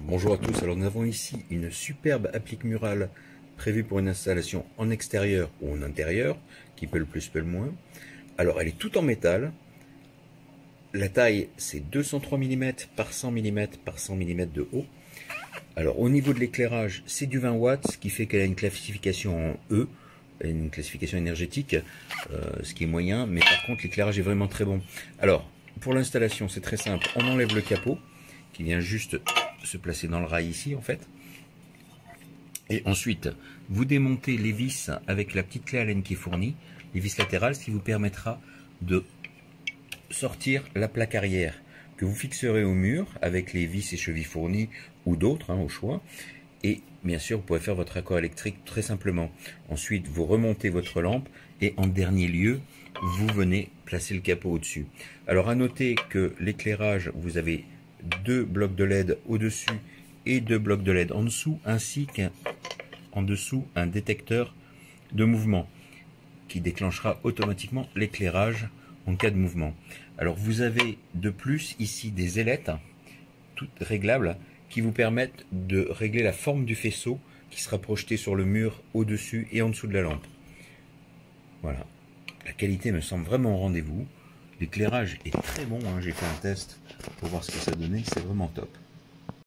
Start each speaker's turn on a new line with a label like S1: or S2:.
S1: Bonjour à tous, alors nous avons ici une superbe applique murale prévue pour une installation en extérieur ou en intérieur, qui peut le plus peut le moins. Alors elle est toute en métal, la taille c'est 203 mm par 100 mm par 100 mm de haut. Alors au niveau de l'éclairage c'est du 20 watts, ce qui fait qu'elle a une classification en E, une classification énergétique, ce qui est moyen, mais par contre l'éclairage est vraiment très bon. Alors pour l'installation c'est très simple, on enlève le capot qui vient juste se placer dans le rail ici en fait, et ensuite vous démontez les vis avec la petite clé Allen qui est fournie, les vis latérales, ce qui vous permettra de sortir la plaque arrière que vous fixerez au mur avec les vis et chevilles fournies ou d'autres au choix. Et bien sûr, vous pouvez faire votre raccord électrique très simplement. Ensuite, vous remontez votre lampe et en dernier lieu, vous venez placer le capot au-dessus. Alors à noter que l'éclairage, vous avez deux blocs de LED au-dessus et deux blocs de LED en dessous, ainsi qu'en dessous un détecteur de mouvement qui déclenchera automatiquement l'éclairage en cas de mouvement. Alors vous avez de plus ici des ailettes toutes réglables qui vous permettent de régler la forme du faisceau qui sera projeté sur le mur au-dessus et en dessous de la lampe. Voilà, la qualité me semble vraiment au rendez-vous. L'éclairage est très bon, j'ai fait un test pour voir ce que ça donnait, c'est vraiment top.